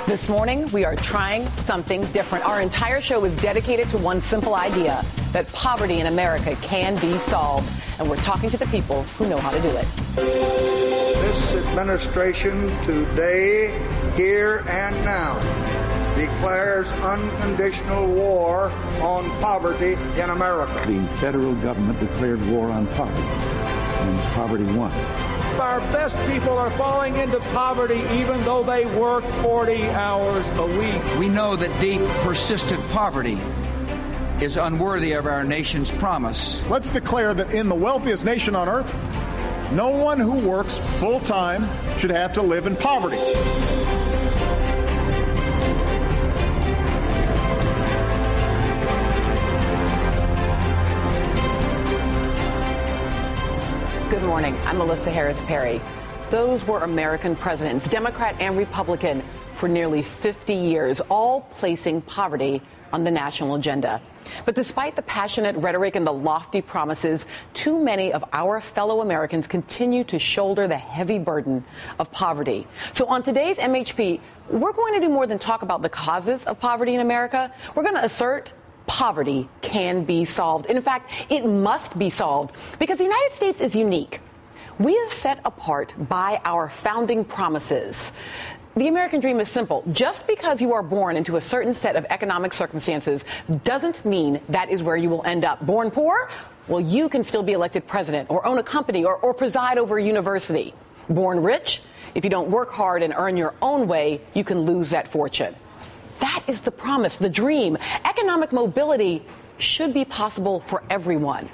This morning, we are trying something different. Our entire show is dedicated to one simple idea, that poverty in America can be solved. And we're talking to the people who know how to do it. This administration today, here and now, declares unconditional war on poverty in America. The federal government declared war on poverty, and poverty won. Our best people are falling into poverty even though they work 40 hours a week. We know that deep, persistent poverty is unworthy of our nation's promise. Let's declare that in the wealthiest nation on earth, no one who works full-time should have to live in poverty. Good morning. I'm Melissa Harris Perry. Those were American presidents, Democrat and Republican, for nearly 50 years, all placing poverty on the national agenda. But despite the passionate rhetoric and the lofty promises, too many of our fellow Americans continue to shoulder the heavy burden of poverty. So on today's MHP, we're going to do more than talk about the causes of poverty in America. We're going to assert poverty can be solved. In fact, it must be solved because the United States is unique. We are set apart by our founding promises. The American dream is simple. Just because you are born into a certain set of economic circumstances doesn't mean that is where you will end up. Born poor? Well, you can still be elected president or own a company or preside over a university. Born rich? If you don't work hard and earn your own way, you can lose that fortune. That is the promise, the dream. Economic mobility should be possible for everyone.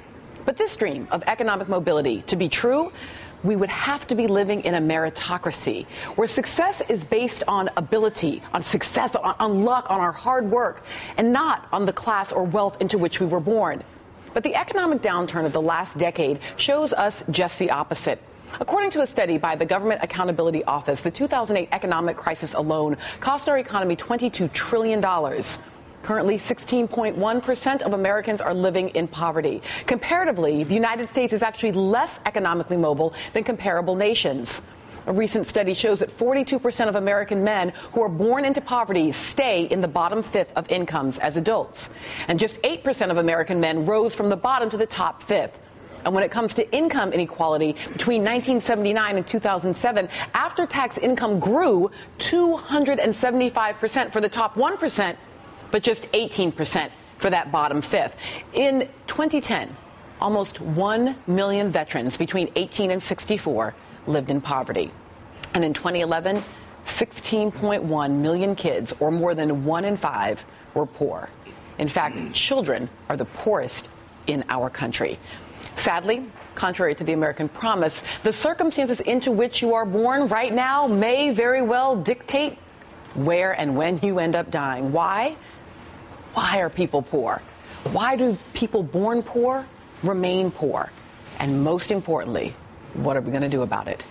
But this dream of economic mobility to be true, we would have to be living in a meritocracy where success is based on ability, on success, on luck, on our hard work, and not on the class or wealth into which we were born. But the economic downturn of the last decade shows us just the opposite. According to a study by the Government Accountability Office, the 2008 economic crisis alone cost our economy $22 trillion. Currently, 16.1% of Americans are living in poverty. Comparatively, the United States is actually less economically mobile than comparable nations. A recent study shows that 42% of American men who are born into poverty stay in the bottom fifth of incomes as adults. And just 8% of American men rose from the bottom to the top fifth. And when it comes to income inequality, between 1979 and 2007, after-tax income grew 275% for the top 1%, but just 18% for that bottom fifth. In 2010, almost 1 million veterans between 18 and 64 lived in poverty. And in 2011, 16.1 million kids, or more than 1 in 5, were poor. In fact, children are the poorest in our country. Sadly, contrary to the American promise, the circumstances into which you are born right now may very well dictate where and when you end up dying. Why? Why are people poor? Why do people born poor remain poor? And most importantly, what are we going to do about it?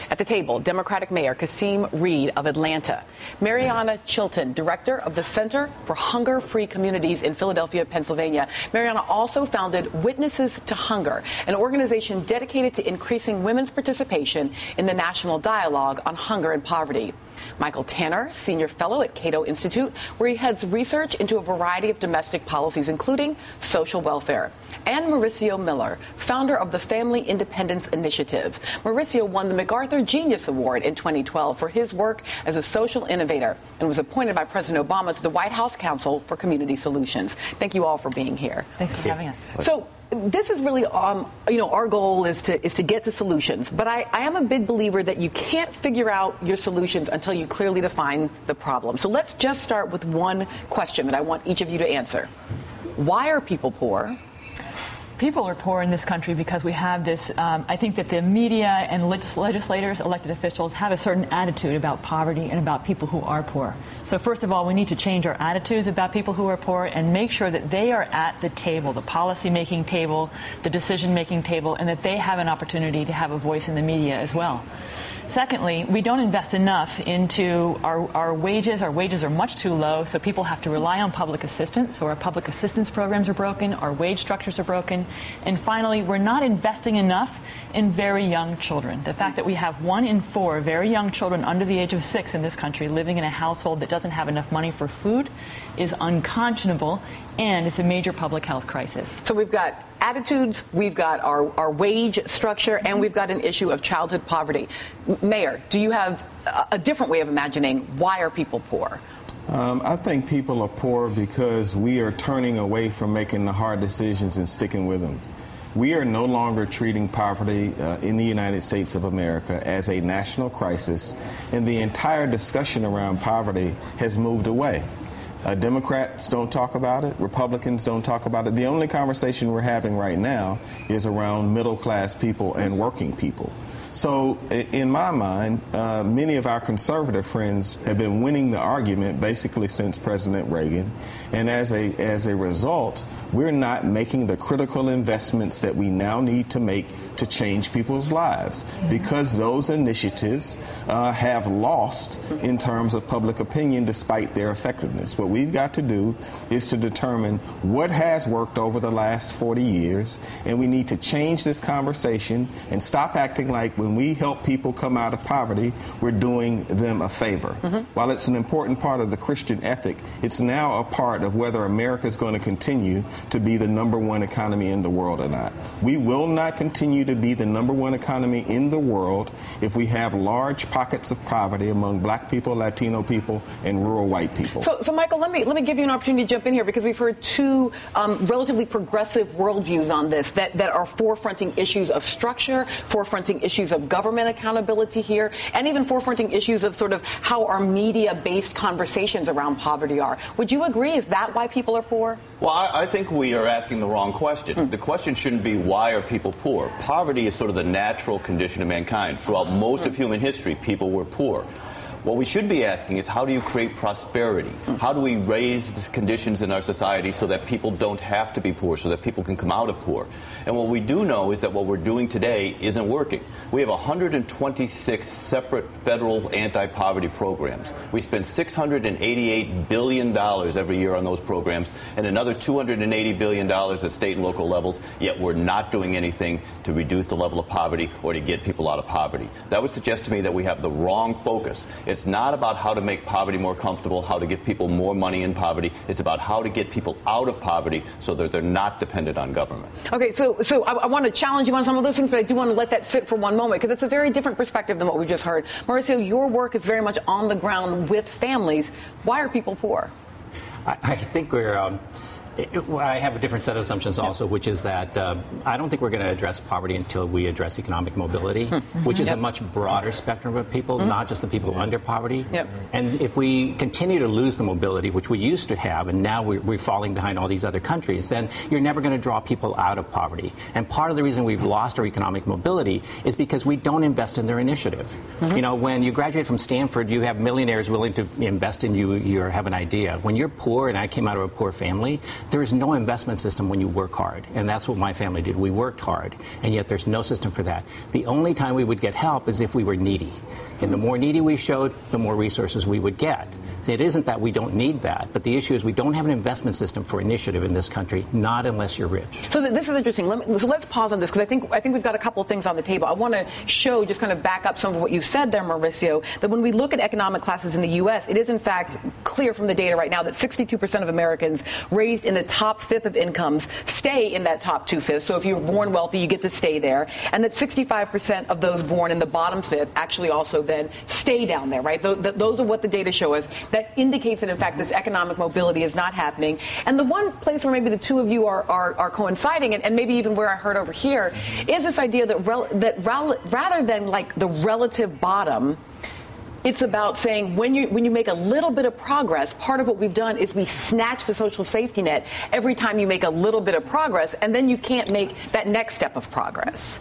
At the table, Democratic Mayor Kasim Reed of Atlanta, Mariana Chilton, director of the Center for Hunger-Free Communities in Philadelphia, Pennsylvania. Mariana also founded Witnesses to Hunger, an organization dedicated to increasing women's participation in the national dialogue on hunger and poverty. Michael Tanner, senior fellow at Cato Institute, where he heads research into a variety of domestic policies, including social welfare. And Mauricio Miller, founder of the Family Independence Initiative. Mauricio won the MacArthur Genius Award in 2012 for his work as a social innovator and was appointed by President Obama to the White House Council for Community Solutions. Thank you all for being here. Thanks for having us. So this is really, our goal is to get to solutions. But I am a big believer that you can't figure out your solutions until you clearly define the problem. So let's just start with one question that I want each of you to answer. Why are people poor? People are poor in this country because we have this, I think that the media and legislators, elected officials, have a certain attitude about poverty and about people who are poor. So first of all, we need to change our attitudes about people who are poor and make sure that they are at the table, the policy-making table, the decision-making table, and that they have an opportunity to have a voice in the media as well. Secondly, we don't invest enough into our wages. Our wages are much too low, so people have to rely on public assistance. So our public assistance programs are broken, our wage structures are broken. And finally, we're not investing enough in very young children. The fact that we have 1 in 4 very young children under the age of 6 in this country living in a household that doesn't have enough money for food is unconscionable, and it's a major public health crisis. So we've got attitudes, we've got our wage structure, and we've got an issue of childhood poverty. Mayor, do you have a different way of imagining why are people poor? I think people are poor because we are turning away from making the hard decisions and sticking with them. We are no longer treating poverty in the United States of America as a national crisis, and the entire discussion around poverty has moved away. Democrats don't talk about it. Republicans don't talk about it. The only conversation we're having right now is around middle-class people and working people. So in my mind, many of our conservative friends have been winning the argument basically since President Reagan. And as a result, we're not making the critical investments that we now need to make to change people's lives, because those initiatives have lost in terms of public opinion despite their effectiveness. What we've got to do is to determine what has worked over the last 40 years, and we need to change this conversation and stop acting like when we help people come out of poverty, we're doing them a favor. While it's an important part of the Christian ethic, it's now a part of whether America is going to continue to be the #1 economy in the world or not. We will not continue to be the #1 economy in the world if we have large pockets of poverty among black people, Latino people, and rural white people. So Michael, let me give you an opportunity to jump in here, because we've heard two relatively progressive worldviews on this that are forefronting issues of structure, forefronting issues of government accountability here, and even forefronting issues of sort of how our media-based conversations around poverty are. Would you agree? Is that why people are poor? Well, I think we are asking the wrong question. The question shouldn't be why are people poor. Poverty is sort of the natural condition of mankind. Throughout most of human history, people were poor. What we should be asking is, how do you create prosperity? How do we raise the conditions in our society so that people don't have to be poor, so that people can come out of poor? And what we do know is that what we're doing today isn't working. We have 126 separate federal anti-poverty programs. We spend $688 billion every year on those programs, and another $280 billion at state and local levels, yet we're not doing anything to reduce the level of poverty or to get people out of poverty. That would suggest to me that we have the wrong focus. It's not about how to make poverty more comfortable, how to give people more money in poverty. It's about how to get people out of poverty so that they're not dependent on government. Okay, so I want to challenge you on some of those things, but I do want to let that sit for one moment, because it's a very different perspective than what we just heard. Mauricio, your work is very much on the ground with families. Why are people poor? I think I have a different set of assumptions also, which is that I don't think we're going to address poverty until we address economic mobility, which is a much broader spectrum of people, not just the people under poverty. And if we continue to lose the mobility, which we used to have, and now we're falling behind all these other countries, then you're never going to draw people out of poverty. And part of the reason we've lost our economic mobility is because we don't invest in their initiative. You know, when you graduate from Stanford, you have millionaires willing to invest in you. You have an idea. When you're poor, and I came out of a poor family, there is no investment system when you work hard. And that's what my family did. We worked hard, and yet there's no system for that. The only time we would get help is if we were needy. And the more needy we showed, the more resources we would get. It isn't that we don't need that, but the issue is we don't have an investment system for initiative in this country, not unless you're rich. So this is interesting. So let's pause on this, because I think we've got a couple of things on the table. I want to show, just kind of back up some of what you said there, Mauricio, that when we look at economic classes in the U.S., it is in fact clear from the data right now that 62% of Americans raised in the top fifth of incomes stay in that top two-fifths. So if you're born wealthy, you get to stay there. And that 65% of those born in the bottom fifth actually also then stay down there, right? Those are what the data show us. That indicates that, in fact, this economic mobility is not happening. And the one place where maybe the two of you are coinciding, and maybe even where I heard over here, is this idea that rather than like the relative bottom, it's about saying when you make a little bit of progress, part of what we've done is we snatch the social safety net every time you make a little bit of progress, and then you can't make that next step of progress.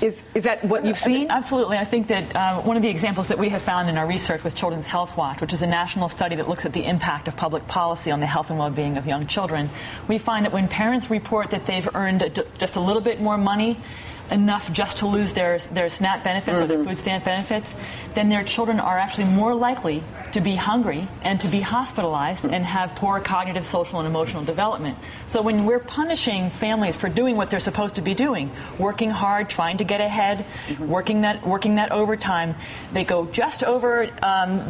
Is that what you've seen? Absolutely. I think that one of the examples that we have found in our research with Children's Health Watch, which is a national study that looks at the impact of public policy on the health and well-being of young children, we find that when parents report that they've earned just a little bit more money, enough just to lose their SNAP benefits or their food stamp benefits, then their children are actually more likely to be hungry and to be hospitalized and have poor cognitive, social, and emotional development. So when we're punishing families for doing what they're supposed to be doing, working hard, trying to get ahead, working that overtime, they go just over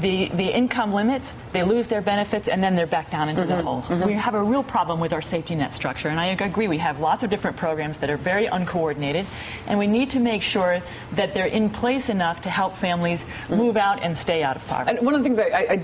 the income limits, they lose their benefits, and then they're back down into the hole. We have a real problem with our safety net structure, and I agree we have lots of different programs that are very uncoordinated, and we need to make sure that they're in place enough to help families move out and stay out of poverty. And one of the things I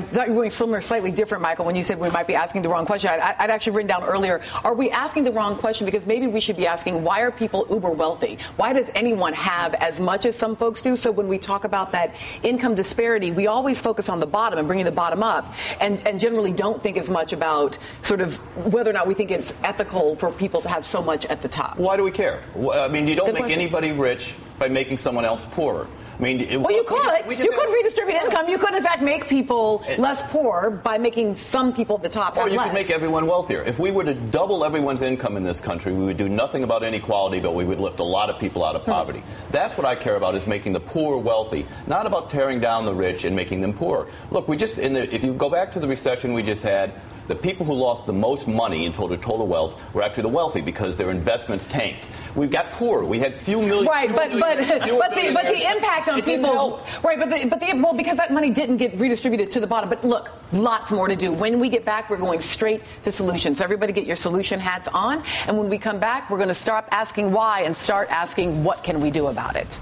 thought you were going similar, slightly different, Michael, when you said we might be asking the wrong question. I'd actually written down earlier, are we asking the wrong question? Because maybe we should be asking, why are people uber wealthy? Why does anyone have as much as some folks do? So when we talk about that income disparity, we always focus on the bottom and bringing the bottom up, and generally don't think as much about sort of whether or not we think it's ethical for people to have so much at the top. Why do we care? I mean, you don't Good make question. anybody rich by making someone else poorer. I mean, well, you could. You could redistribute income. You could, in fact, make people less poor by making some people at the top or you less. could make everyone wealthier. If we were to double everyone's income in this country, we would do nothing about inequality, but we would lift a lot of people out of poverty. That's what I care about, is making the poor wealthy, not about tearing down the rich and making them poor. Look, if you go back to the recession we just had, the people who lost the most money in total wealth were actually the wealthy, because their investments tanked. We got poor. We had few million. Right, but the impact on people. Right, but because that money didn't get redistributed to the bottom. But look, lots more to do. When we get back, we're going straight to solutions. So everybody, get your solution hats on. And when we come back, we're going to stop asking why and start asking what can we do about it.